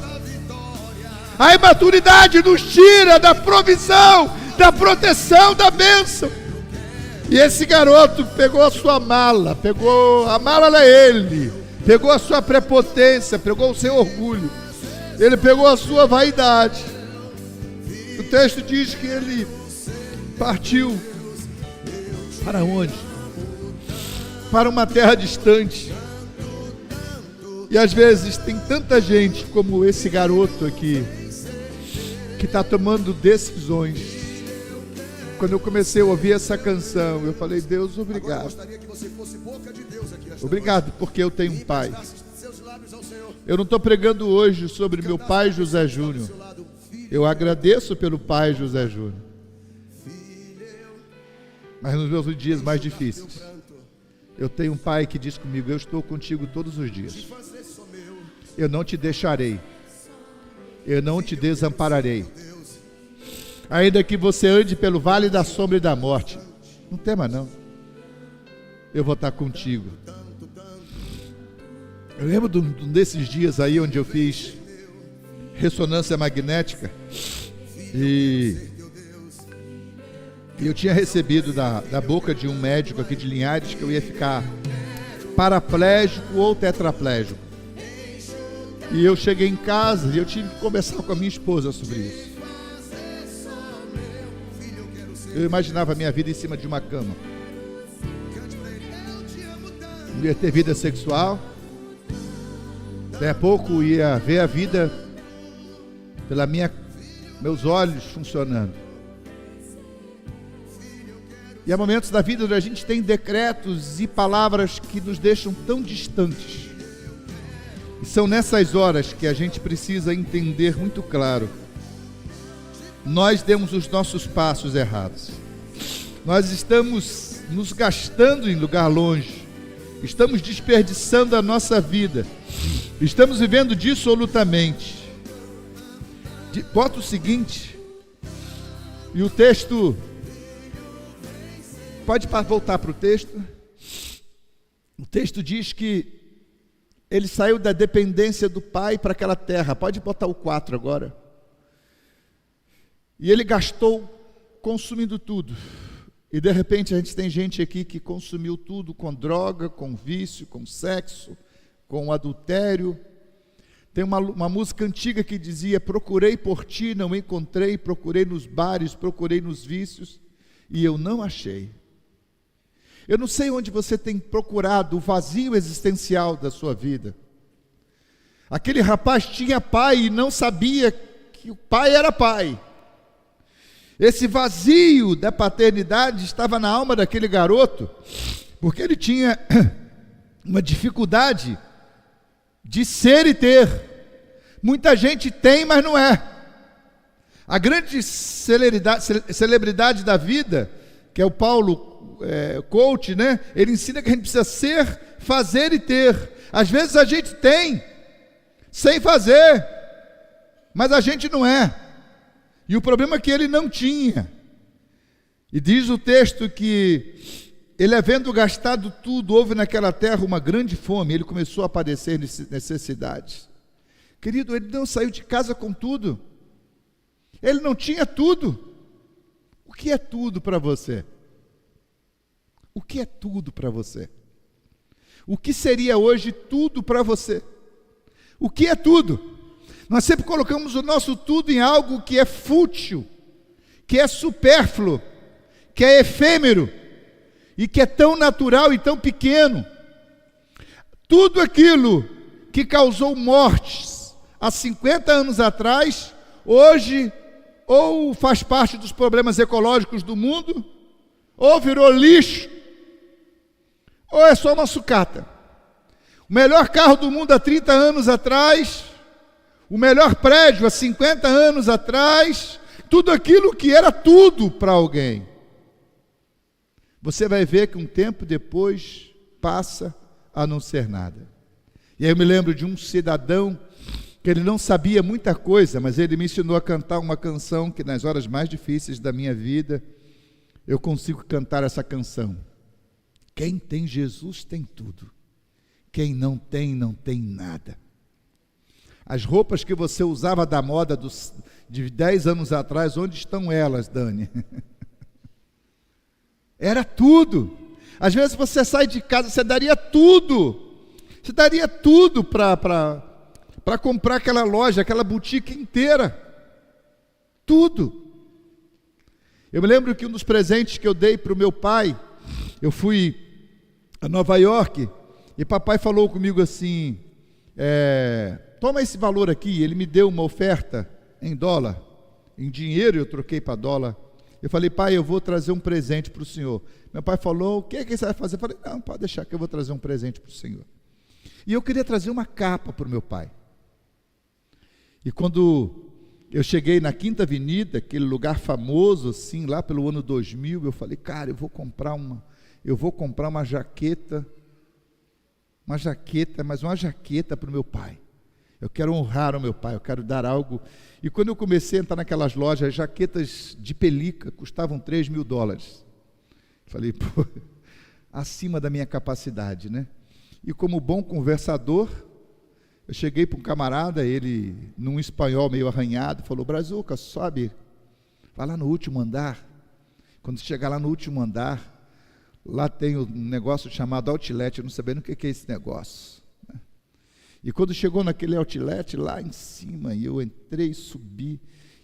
A imaturidade nos tira da provisão, da proteção, da bênção. E esse garoto pegou a sua mala, a mala era ele, pegou a sua prepotência, pegou o seu orgulho, ele pegou a sua vaidade. O texto diz que ele partiu para onde? Para uma terra distante. E às vezes tem tanta gente como esse garoto aqui, que está tomando decisões. Quando eu comecei a ouvir essa canção, eu falei: Deus, obrigado. Obrigado porque eu tenho um pai. Eu não estou pregando hoje sobre meu pai José Júnior. Eu agradeço pelo pai José Júnior. Mas nos meus dias mais difíceis, eu tenho um pai que diz comigo: eu estou contigo todos os dias. Eu não te deixarei. Eu não te desampararei. Ainda que você ande pelo vale da sombra e da morte, não tema não. Eu vou estar contigo. Eu lembro desses dias aí onde eu fiz ressonância magnética e eu tinha recebido da boca de um médico aqui de Linhares que eu ia ficar paraplégico ou tetraplégico. E eu cheguei em casa e eu tive que conversar com a minha esposa sobre isso. Eu imaginava a minha vida em cima de uma cama. Não ia ter vida sexual. Daí a pouco ia ver a vida meus olhos funcionando. E há momentos da vida onde a gente tem decretos e palavras que nos deixam tão distantes. E são nessas horas que a gente precisa entender muito claro. Nós demos os nossos passos errados. Nós estamos nos gastando em lugar longe. Estamos desperdiçando a nossa vida. Estamos vivendo dissolutamente. Bota o seguinte. E o texto... Pode voltar para o texto. O texto diz que ele saiu da dependência do pai para aquela terra. Pode botar o 4 agora. E ele gastou consumindo tudo. E de repente a gente tem gente aqui que consumiu tudo com droga, com vício, com sexo, com adultério. Tem uma música antiga que dizia: procurei por ti, não encontrei, procurei nos bares, procurei nos vícios, e eu não achei. Eu não sei onde você tem procurado o vazio existencial da sua vida. Aquele rapaz tinha pai e não sabia que o pai era pai. Esse vazio da paternidade estava na alma daquele garoto, porque ele tinha uma dificuldade de ser e ter. Muita gente tem, mas não é. A grande celebridade da vida, que é o Paulo coach, né? Ele ensina que a gente precisa ser, fazer e ter. Às vezes a gente tem, sem fazer, mas a gente não é. E o problema é que ele não tinha. E diz o texto que ele, havendo gastado tudo, houve naquela terra uma grande fome, ele começou a padecer necessidades. Querido, ele não saiu de casa com tudo. Ele não tinha tudo. O que é tudo para você? O que é tudo para você? O que seria hoje tudo para você? O que é tudo? Nós sempre colocamos o nosso tudo em algo que é fútil, que é supérfluo, que é efêmero e que é tão natural e tão pequeno. Tudo aquilo que causou mortes há 50 anos atrás, hoje ou faz parte dos problemas ecológicos do mundo, ou virou lixo, ou é só uma sucata. O melhor carro do mundo há 30 anos atrás, o melhor prédio há 50 anos atrás, tudo aquilo que era tudo para alguém. Você vai ver que um tempo depois passa a não ser nada. E aí eu me lembro de um cidadão que ele não sabia muita coisa, mas ele me ensinou a cantar uma canção que nas horas mais difíceis da minha vida, eu consigo cantar essa canção. Quem tem Jesus tem tudo. Quem não tem, não tem nada. As roupas que você usava da moda de 10 anos atrás, onde estão elas, Dani? Era tudo. Às vezes você sai de casa, você daria tudo. Você daria tudo para comprar aquela loja, aquela boutique inteira. Tudo. Eu me lembro que um dos presentes que eu dei para o meu pai, eu fui a Nova York, e papai falou comigo assim, toma esse valor aqui. Ele me deu uma oferta em dólar, em dinheiro, eu troquei para dólar. Eu falei, pai, eu vou trazer um presente para o senhor. Meu pai falou, o que é que você vai fazer? Eu falei, não, pode deixar que eu vou trazer um presente para o senhor. E eu queria trazer uma capa para o meu pai. E quando eu cheguei na Quinta Avenida, aquele lugar famoso, assim, lá pelo ano 2000, eu falei, cara, eu vou comprar uma jaqueta, mas uma jaqueta para o meu pai. Eu quero honrar o meu pai, eu quero dar algo. E quando eu comecei a entrar naquelas lojas, jaquetas de pelica custavam $3.000. Falei, pô, acima da minha capacidade, né? E como bom conversador, eu cheguei para um camarada, ele, num espanhol meio arranhado, falou, Brazuca, sobe, vai lá no último andar. Quando chegar lá no último andar, lá tem um negócio chamado outlet, eu não sabia nem o que é esse negócio. E quando chegou naquele outlet lá em cima, e eu entrei, subi,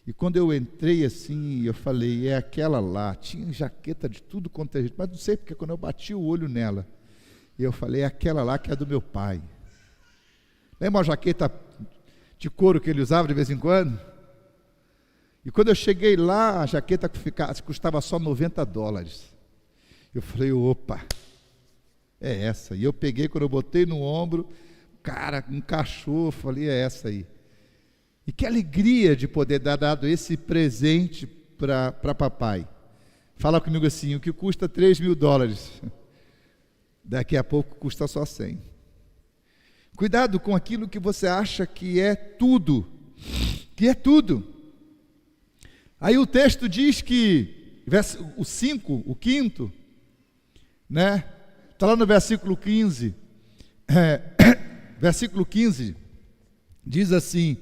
e quando eu entrei assim, eu falei, é aquela lá, tinha jaqueta de tudo quanto é jeito, mas não sei porque quando eu bati o olho nela, e eu falei, é aquela lá que é do meu pai. Lembra uma jaqueta de couro que ele usava de vez em quando? E quando eu cheguei lá, a jaqueta custava só $90. Eu falei, opa, é essa. E eu peguei, quando eu botei no ombro, cara, encaixou, falei, é essa aí. E que alegria de poder dar dado esse presente para papai. Fala comigo assim, o que custa $3.000, daqui a pouco custa só 100. Cuidado com aquilo que você acha que é tudo, Aí o texto diz que, o 5, o quinto, né? Está lá no versículo 15, versículo 15, diz assim,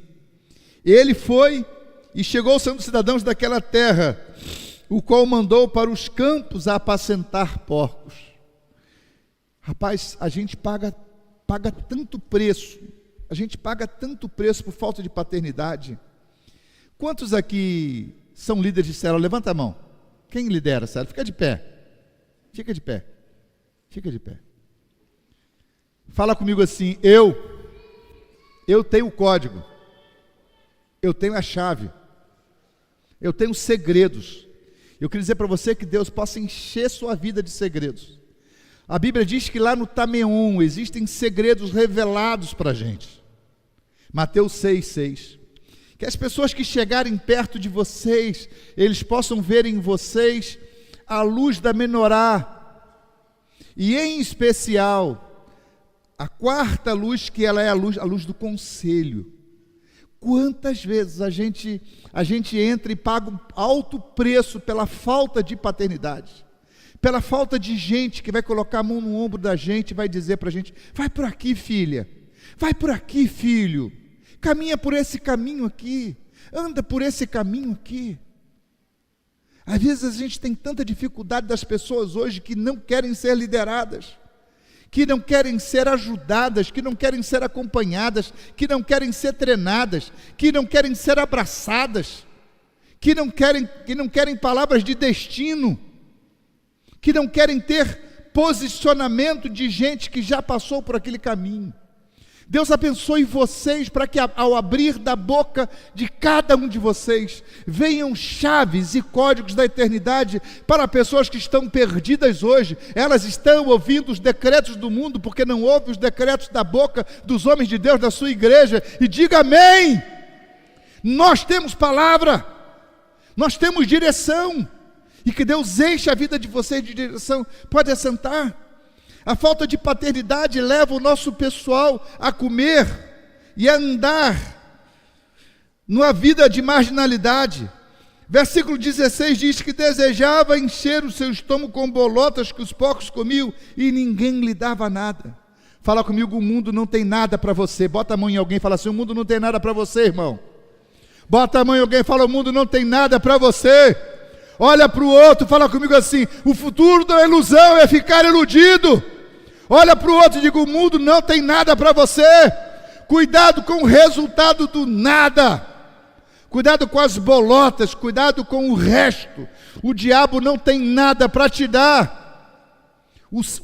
ele foi e chegou sendo cidadãos daquela terra, o qual mandou para os campos a apacentar porcos. Rapaz, a gente paga tanto preço, por falta de paternidade. Quantos aqui são líderes de célula? Levanta a mão. Quem lidera a célula? Fica de pé. Fala comigo assim, eu tenho o código, eu tenho a chave, eu tenho segredos. Eu queria dizer para você que Deus possa encher sua vida de segredos. A Bíblia diz que lá no Tameon existem segredos revelados para a gente. Mateus 6,6. Que as pessoas que chegarem perto de vocês, eles possam ver em vocês a luz da menorá, E em especial, a quarta luz, que ela é a luz do conselho. Quantas vezes a gente entra e paga um alto preço pela falta de paternidade, pela falta de gente que vai colocar a mão no ombro da gente e vai dizer para a gente: vai por aqui, filha, vai por aqui, filho, caminha por esse caminho aqui, anda por esse caminho aqui. Às vezes a gente tem tanta dificuldade das pessoas hoje que não querem ser lideradas, que não querem ser ajudadas, que não querem ser acompanhadas, que não querem ser treinadas, que não querem ser abraçadas, que não querem palavras de destino, que não querem ter posicionamento de gente que já passou por aquele caminho. Deus abençoe vocês para que ao abrir da boca de cada um de vocês venham chaves e códigos da eternidade para pessoas que estão perdidas hoje. Elas estão ouvindo os decretos do mundo porque não ouvem os decretos da boca dos homens de Deus da sua igreja. E diga amém. Nós temos palavra, nós temos direção, e que Deus enche a vida de vocês de direção. Pode assentar. A falta de paternidade leva o nosso pessoal a comer e a andar numa vida de marginalidade. Versículo 16 diz que desejava encher o seu estômago com bolotas que os porcos comiam e ninguém lhe dava nada. Fala comigo: o mundo não tem nada para você. Bota a mão em alguém e fala assim: o mundo não tem nada para você, irmão. Bota a mão em alguém e fala: o mundo não tem nada para você. Olha para o outro, fala comigo assim: o futuro da ilusão é ficar iludido. Olha para o outro e diga: o mundo não tem nada para você. Cuidado com o resultado do nada. Cuidado com as bolotas, cuidado com o resto. O diabo não tem nada para te dar.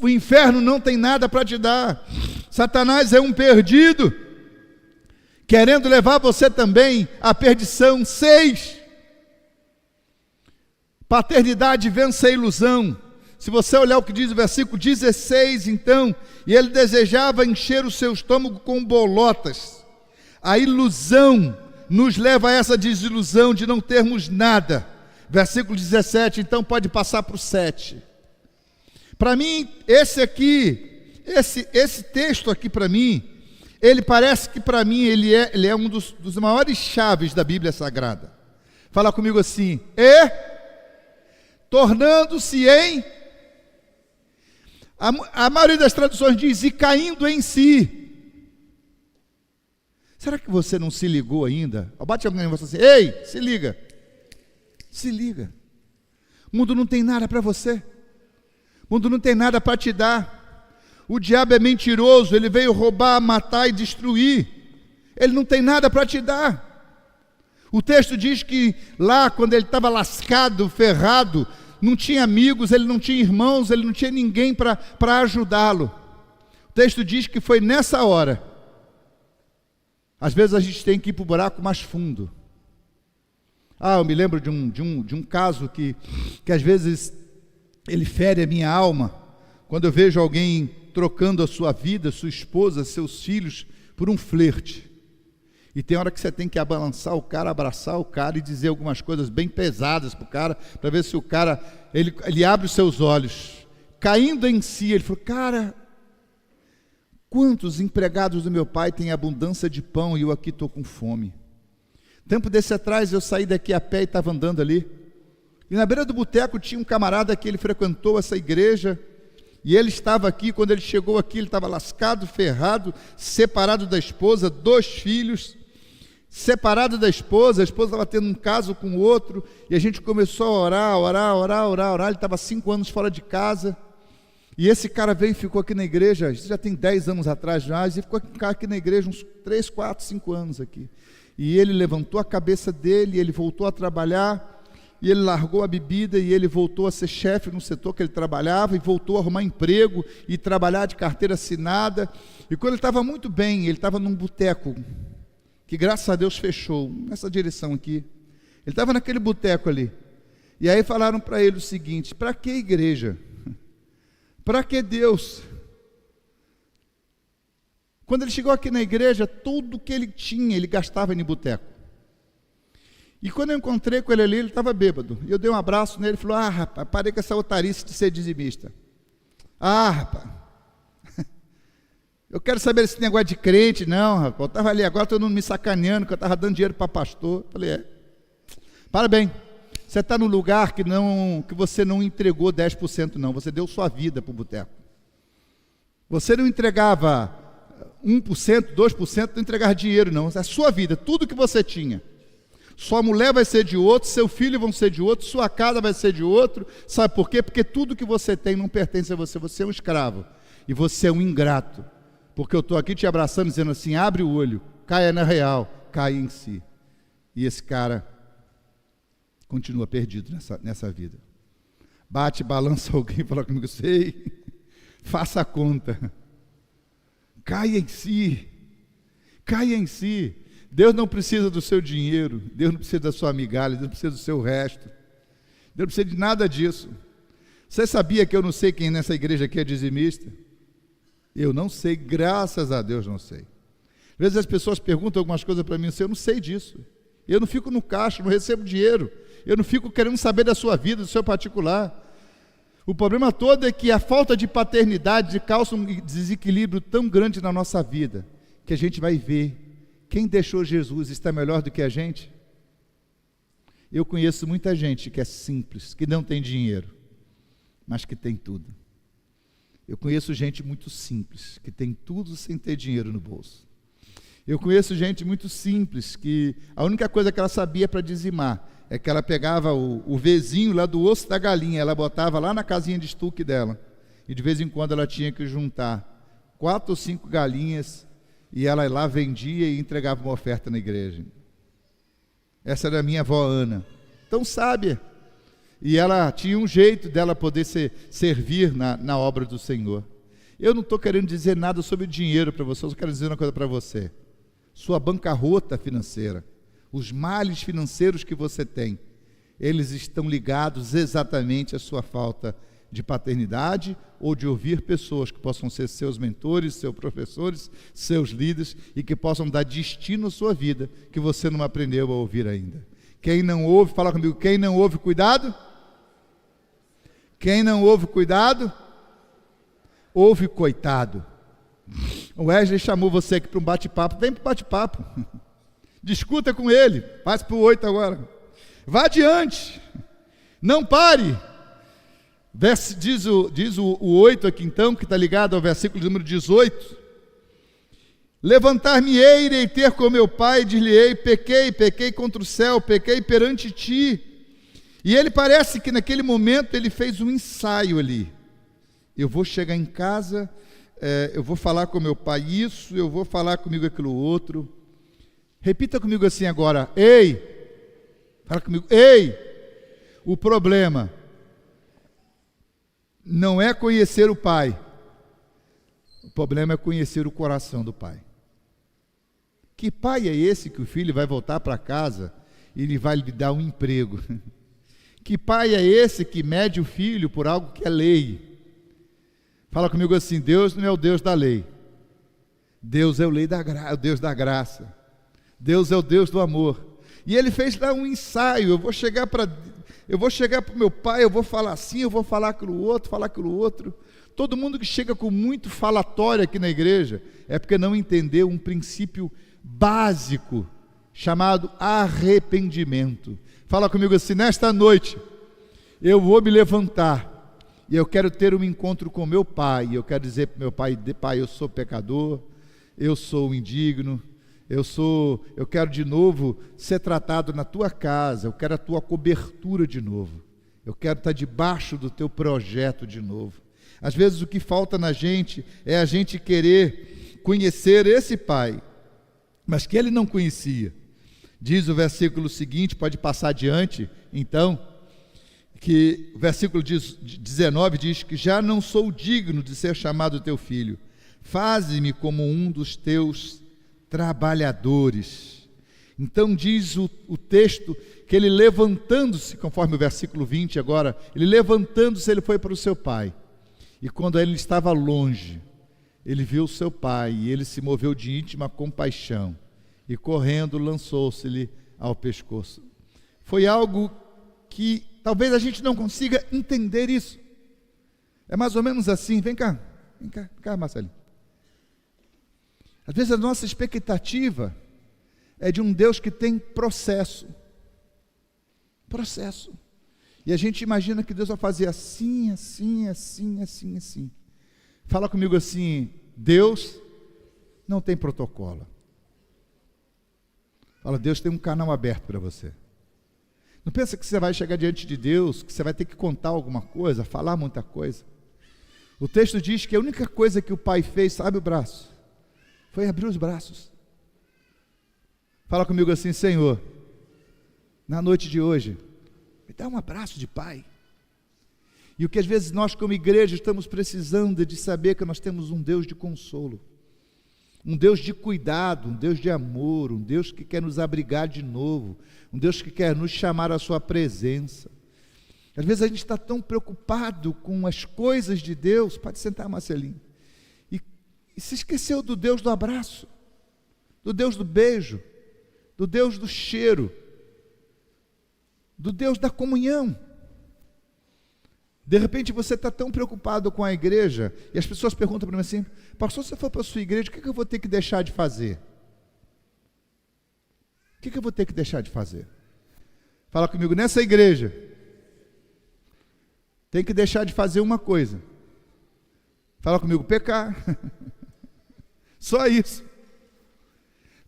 O inferno não tem nada para te dar. Satanás é um perdido, querendo levar você também à perdição. 6. Paternidade vence a ilusão. Se você olhar o que diz o versículo 16, então, e ele desejava encher o seu estômago com bolotas. A ilusão nos leva a essa desilusão de não termos nada. Versículo 17, então pode passar para o 7. Para mim, esse texto aqui para mim, ele parece que para mim ele é um dos maiores chaves da Bíblia Sagrada. Fala comigo assim: tornando-se em... A maioria das traduções diz: e caindo em si. Será que você não se ligou ainda? Bate alguém em você assim: ei, se liga. Se liga. O mundo não tem nada para você. O mundo não tem nada para te dar. O diabo é mentiroso, ele veio roubar, matar e destruir. Ele não tem nada para te dar. O texto diz que lá, quando ele estava lascado, ferrado, não tinha amigos, ele não tinha irmãos, ele não tinha ninguém para ajudá-lo. O texto diz que foi nessa hora. Às vezes a gente tem que ir para o buraco mais fundo. Eu me lembro de um caso que às vezes ele fere a minha alma, quando eu vejo alguém trocando a sua vida, sua esposa, seus filhos, por um flerte. E tem hora que você tem que abalançar o cara, abraçar o cara e dizer algumas coisas bem pesadas para o cara, para ver se o cara, ele abre os seus olhos. Caindo em si, ele falou: cara, quantos empregados do meu pai têm abundância de pão e eu aqui estou com fome? Tempo desse atrás eu saí daqui a pé e estava andando ali, e na beira do boteco tinha um camarada que ele frequentou essa igreja, e ele estava aqui. Quando ele chegou aqui, ele estava lascado, ferrado, separado da esposa, 2 filhos, separado da esposa, a esposa estava tendo um caso com o outro, e a gente começou a orar, ele estava 5 anos fora de casa, e esse cara veio e ficou aqui na igreja, isso já tem 10 anos atrás já, e ficou aqui na igreja uns 3, 4, 5 anos aqui, e ele levantou a cabeça dele, ele voltou a trabalhar, e ele largou a bebida, e ele voltou a ser chefe no setor que ele trabalhava, e voltou a arrumar emprego, e trabalhar de carteira assinada, e quando ele estava muito bem, ele estava num boteco, que graças a Deus fechou, nessa direção aqui, ele estava naquele boteco ali, e aí falaram para ele o seguinte: para que igreja? Para que Deus? Quando ele chegou aqui na igreja, tudo que ele tinha, ele gastava em boteco. E quando eu encontrei com ele ali, ele estava bêbado, e eu dei um abraço nele, ele falou: rapaz, parei com essa otarice de ser dizimista. Ah, rapaz, eu quero saber esse negócio de crente, não, rapaz, eu estava ali agora, todo mundo me sacaneando, que eu estava dando dinheiro para pastor. Falei, parabéns, você está no lugar que você não entregou 10% não, você deu sua vida para o boteco. Você não entregava 1%, 2%, não entregava dinheiro não, é a sua vida, tudo que você tinha. Sua mulher vai ser de outro, seu filho vão ser de outro, sua casa vai ser de outro. Sabe por quê? Porque tudo que você tem não pertence a você. Você é um escravo e você é um ingrato. Porque eu estou aqui te abraçando, dizendo assim, abre o olho, caia na real, caia em si. E esse cara continua perdido nessa vida. Bate, balança alguém, fala comigo, sei, faça a conta. Caia em si, caia em si. Deus não precisa do seu dinheiro, Deus não precisa da sua migalha, Deus não precisa do seu resto, Deus não precisa de nada disso. Você sabia que eu não sei quem nessa igreja aqui é dizimista? Eu não sei, graças a Deus não sei. Às vezes as pessoas perguntam algumas coisas para mim, eu não sei disso, eu não fico no caixa, não recebo dinheiro, eu não fico querendo saber da sua vida, do seu particular. O problema todo é que a falta de paternidade causa um desequilíbrio tão grande na nossa vida, que a gente vai ver. Quem deixou Jesus está melhor do que a gente? Eu conheço muita gente que é simples, que não tem dinheiro, mas que tem tudo. Eu conheço gente muito simples, que tem tudo sem ter dinheiro no bolso. Eu conheço gente muito simples, que a única coisa que ela sabia para dizimar é que ela pegava o vezinho lá do osso da galinha, ela botava lá na casinha de estuque dela, e de vez em quando ela tinha que juntar 4 ou 5 galinhas, e ela lá vendia e entregava uma oferta na igreja. Essa era a minha avó Ana, tão sábia, e ela tinha um jeito dela poder servir na obra do Senhor. Eu não estou querendo dizer nada sobre dinheiro para você, eu só quero dizer uma coisa para você. Sua bancarrota financeira, os males financeiros que você tem, eles estão ligados exatamente à sua falta de paternidade ou de ouvir pessoas que possam ser seus mentores, seus professores, seus líderes e que possam dar destino à sua vida que você não aprendeu a ouvir ainda. Quem não ouve, fala comigo, quem não ouve, cuidado. Quem não ouve, cuidado. Ouve, coitado. O Wesley chamou você aqui para um bate-papo, vem para o bate-papo. Discuta com ele, passe para o 8 agora. Vá adiante, não pare. Diz o 8 aqui então, que está ligado ao versículo número 18. Levantar-me-ei, irei ter com meu pai, dir-lhe-ei, pequei contra o céu, pequei perante ti. E ele parece que naquele momento ele fez um ensaio ali. Eu vou chegar em casa, eu vou falar com meu pai isso, eu vou falar comigo aquilo outro. Repita comigo assim agora, ei, fala comigo, ei, o problema não é conhecer o pai, o problema é conhecer o coração do pai. Que pai é esse que o filho vai voltar para casa e ele vai lhe dar um emprego? Que pai é esse que mede o filho por algo que é lei? Fala comigo assim, Deus não é o Deus da lei, Deus é o Deus da graça, Deus é o Deus do amor. E ele fez lá um ensaio, eu vou chegar para o meu pai, eu vou falar assim, eu vou falar aquilo outro. Todo mundo que chega com muito falatório aqui na igreja, é porque não entendeu um princípio básico, chamado arrependimento. Fala comigo assim, nesta noite, eu vou me levantar, e eu quero ter um encontro com meu pai, e eu quero dizer para meu pai, pai, eu sou pecador, eu sou indigno, eu quero de novo ser tratado na tua casa, eu quero a tua cobertura de novo, eu quero estar debaixo do teu projeto de novo. Às vezes o que falta na gente é a gente querer conhecer esse pai, mas que ele não conhecia. Diz o versículo seguinte, pode passar adiante, então, que o versículo 19 diz que já não sou digno de ser chamado teu filho, faze-me como um dos teus trabalhadores. Então diz o texto que ele levantando-se, conforme o versículo 20 agora, ele levantando-se, ele foi para o seu pai, e quando ele estava longe, ele viu o seu pai, e ele se moveu de íntima compaixão, e correndo lançou-se-lhe ao pescoço. Foi algo que talvez a gente não consiga entender isso. É mais ou menos assim, vem cá, Marcelinho. Às vezes a nossa expectativa é de um Deus que tem processo. E a gente imagina que Deus vai fazer assim. Fala comigo assim: Deus não tem protocolo. Fala, Deus tem um canal aberto para você. Não pensa que você vai chegar diante de Deus, que você vai ter que contar alguma coisa, falar muita coisa. O texto diz que a única coisa que o Pai fez, sabe o braço? Foi abrir os braços. Fala comigo assim: Senhor, na noite de hoje, me dá um abraço de Pai. E o que às vezes nós como igreja estamos precisando é de saber que nós temos um Deus de consolo, um Deus de cuidado, um Deus de amor, um Deus que quer nos abrigar de novo, um Deus que quer nos chamar à sua presença. Às vezes a gente está tão preocupado com as coisas de Deus, pode sentar, Marcelinho, e se esqueceu do Deus do abraço, do Deus do beijo, do Deus do cheiro, do Deus da comunhão. De repente você está tão preocupado com a igreja, e as pessoas perguntam para mim assim: pastor, se eu for para a sua igreja, o que eu vou ter que deixar de fazer? O que eu vou ter que deixar de fazer? Fala comigo, nessa igreja, tem que deixar de fazer uma coisa. Fala comigo, pecar. Só isso.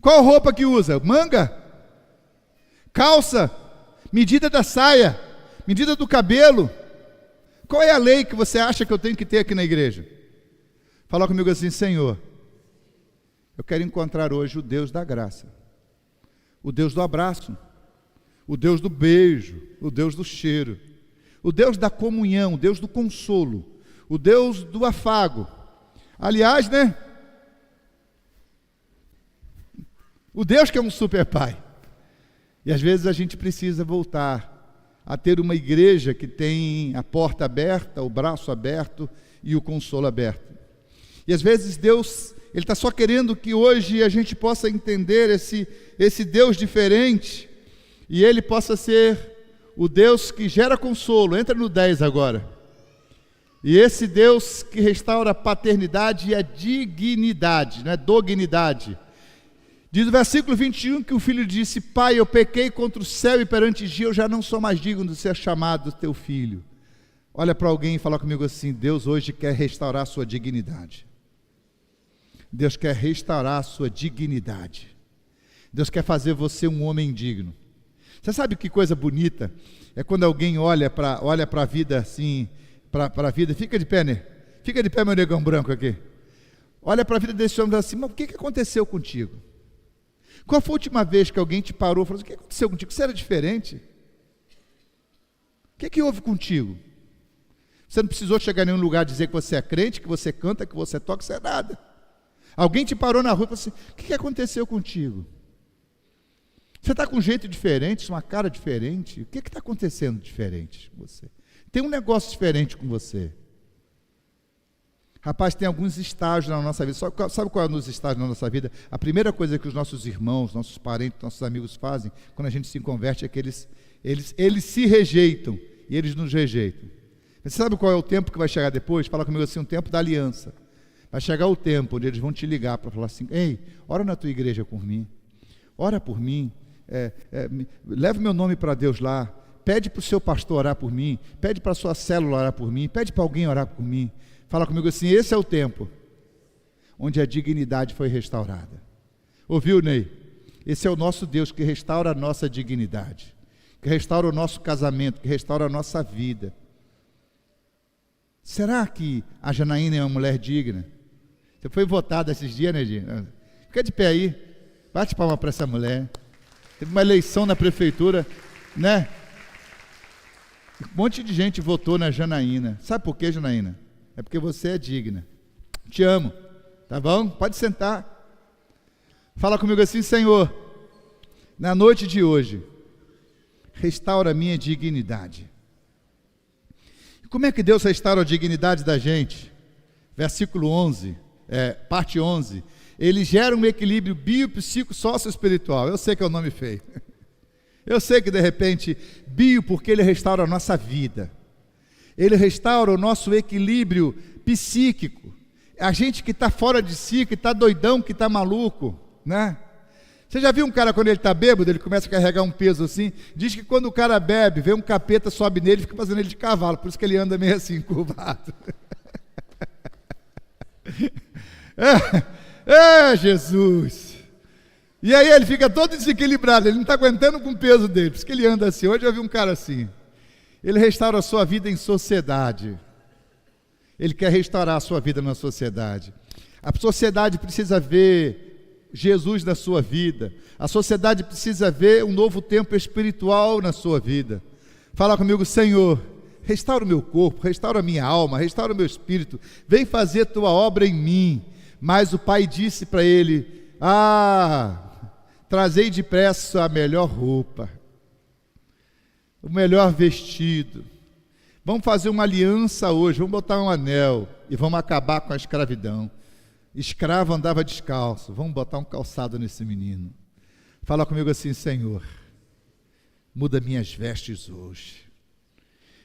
Qual roupa que usa? Manga? Calça? Medida da saia? Medida do cabelo? Qual é a lei que você acha que eu tenho que ter aqui na igreja? Fala comigo assim: Senhor, eu quero encontrar hoje o Deus da graça, o Deus do abraço, o Deus do beijo, o Deus do cheiro, o Deus da comunhão, o Deus do consolo, o Deus do afago. Aliás, né? O Deus que é um super pai. E às vezes a gente precisa voltar a ter uma igreja que tem a porta aberta, o braço aberto e o consolo aberto. E às vezes Deus, Ele está só querendo que hoje a gente possa entender esse Deus diferente, e Ele possa ser o Deus que gera consolo. Entra no 10 agora. E esse Deus que restaura a paternidade e a dignidade, não é dignidade. Diz o versículo 21 que o filho disse: Pai, eu pequei contra o céu e perante ti, eu já não sou mais digno de ser chamado teu filho. Olha para alguém e fala comigo assim: Deus hoje quer restaurar a sua dignidade. Deus quer restaurar a sua dignidade. Deus quer fazer você um homem digno. Você sabe que coisa bonita é quando alguém olha para a vida assim, para a vida, fica de pé, né? Fica de pé, meu negão branco aqui. Olha para a vida desse homem e fala assim: mas o que aconteceu contigo? Qual foi a última vez que alguém te parou e falou assim: o que aconteceu contigo? Você era diferente? O que houve contigo? Você não precisou chegar em nenhum lugar dizer que você é crente, que você canta, que você toca, você é nada. Alguém te parou na rua e falou assim: o que aconteceu contigo? Você está com um jeito diferente, uma cara diferente. O que está acontecendo diferente com você? Tem um negócio diferente com você. Rapaz, tem alguns estágios na nossa vida. Sabe qual é os estágios na nossa vida? A primeira coisa que os nossos irmãos, nossos parentes, nossos amigos fazem quando a gente se converte é que eles se rejeitam e eles nos rejeitam. Você sabe qual é o tempo que vai chegar depois? Fala comigo assim: um tempo da aliança. Vai chegar o tempo onde eles vão te ligar para falar assim: ei, ora na tua igreja por mim, ora por mim, leva meu nome para Deus lá, pede para o seu pastor orar por mim, pede para a sua célula orar por mim, pede para alguém orar por mim. Fala comigo assim: esse é o tempo onde a dignidade foi restaurada. Ouviu, Ney? Esse é o nosso Deus que restaura a nossa dignidade, que restaura o nosso casamento, que restaura a nossa vida. Será que a Janaína é uma mulher digna? Você foi votada esses dias, né, Dina? Fica de pé aí, bate palma para essa mulher. Teve uma eleição na prefeitura, né? Um monte de gente votou na Janaína. Sabe por quê, Janaína? É porque você é digna. Te amo, tá bom? Pode sentar. Fala comigo assim: Senhor, na noite de hoje, restaura a minha dignidade. Como é que Deus restaura a dignidade da gente? Versículo 11, parte 11. Ele gera um equilíbrio bio-psico sócio-espiritual. Eu sei que é um nome feio. Eu sei que de repente, bio, porque ele restaura a nossa vida. Ele restaura o nosso equilíbrio psíquico. A gente que está fora de si, que está doidão, que está maluco, né? Você já viu um cara quando ele está bêbado, ele começa a carregar um peso assim? Diz que quando o cara bebe, vem um capeta, sobe nele e fica fazendo ele de cavalo, por isso que ele anda meio assim, curvado. Jesus! E aí ele fica todo desequilibrado, ele não está aguentando com o peso dele, por isso que ele anda assim. Hoje eu vi um cara assim. Ele restaura a sua vida em sociedade. Ele quer restaurar a sua vida na sociedade. A sociedade precisa ver Jesus na sua vida. A sociedade precisa ver um novo tempo espiritual na sua vida. Fala comigo: Senhor, restaura o meu corpo, restaura a minha alma, restaura o meu espírito, vem fazer tua obra em mim. Mas o pai disse para ele: trazei depressa a melhor roupa, o melhor vestido. Vamos fazer uma aliança hoje, vamos botar um anel e vamos acabar com a escravidão. Escravo andava descalço, vamos botar um calçado nesse menino. Fala comigo assim: Senhor, muda minhas vestes hoje,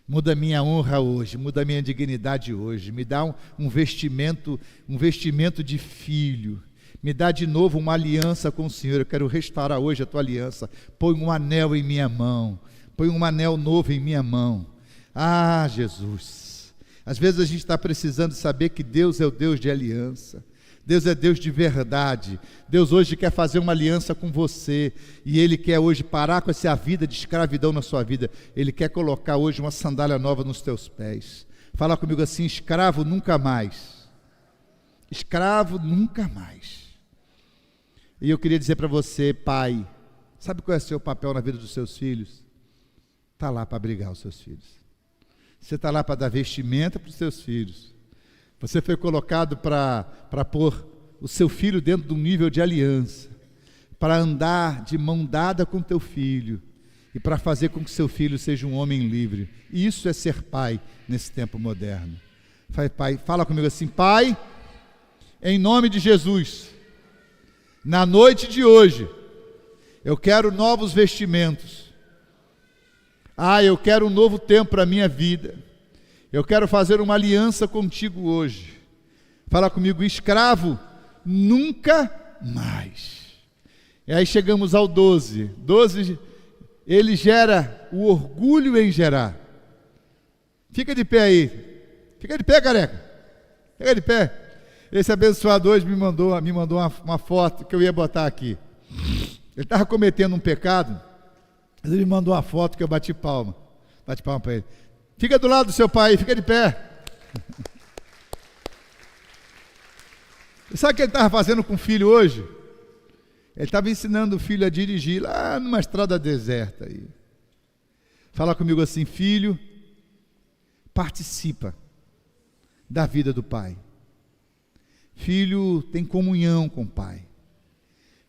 muda minha honra hoje, muda minha dignidade hoje, me dá um vestimento de filho, me dá de novo uma aliança com o Senhor. Eu quero restaurar hoje a tua aliança. Põe um anel em minha mão, põe um anel novo em minha mão. Jesus, às vezes a gente está precisando saber que Deus é o Deus de aliança. Deus é Deus de verdade. Deus hoje quer fazer uma aliança com você, e Ele quer hoje parar com essa vida de escravidão na sua vida. Ele quer colocar hoje uma sandália nova nos teus pés. Fala comigo assim: escravo nunca mais. Escravo nunca mais. E eu queria dizer para você, pai, sabe qual é o seu papel na vida dos seus filhos? Está lá para abrigar os seus filhos. Você está lá para dar vestimenta para os seus filhos. Você foi colocado para pôr o seu filho dentro de um nível de aliança, para andar de mão dada com teu filho e para fazer com que seu filho seja um homem livre. E isso é ser pai nesse tempo moderno. Pai, fala comigo assim: Pai, em nome de Jesus, na noite de hoje, eu quero novos vestimentos. Eu quero um novo tempo para a minha vida. Eu quero fazer uma aliança contigo hoje. Fala comigo: escravo nunca mais. E aí chegamos ao 12. 12, ele gera o orgulho em gerar. Fica de pé aí. Fica de pé, careca. Fica de pé. Esse abençoado hoje me mandou uma foto que eu ia botar aqui. Ele estava cometendo um pecado, mas ele me mandou uma foto que eu bati palma. Bate palma para ele. Fica do lado do seu pai, fica de pé. E sabe o que ele estava fazendo com o filho hoje? Ele estava ensinando o filho a dirigir lá numa estrada deserta. Aí. Fala comigo assim: filho, participa da vida do pai. Filho tem comunhão com o pai.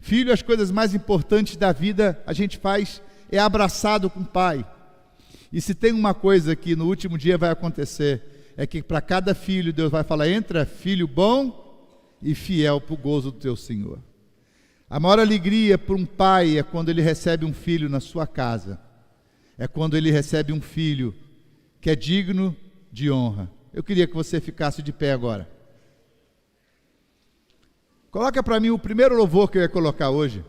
Filho, as coisas mais importantes da vida a gente faz é abraçado com o pai. E se tem uma coisa que no último dia vai acontecer, é que para cada filho Deus vai falar: entra filho bom e fiel para o gozo do teu Senhor. A maior alegria para um pai é quando ele recebe um filho na sua casa, é quando ele recebe um filho que é digno de honra. Eu queria que você ficasse de pé agora. Coloca para mim o primeiro louvor que eu ia colocar hoje.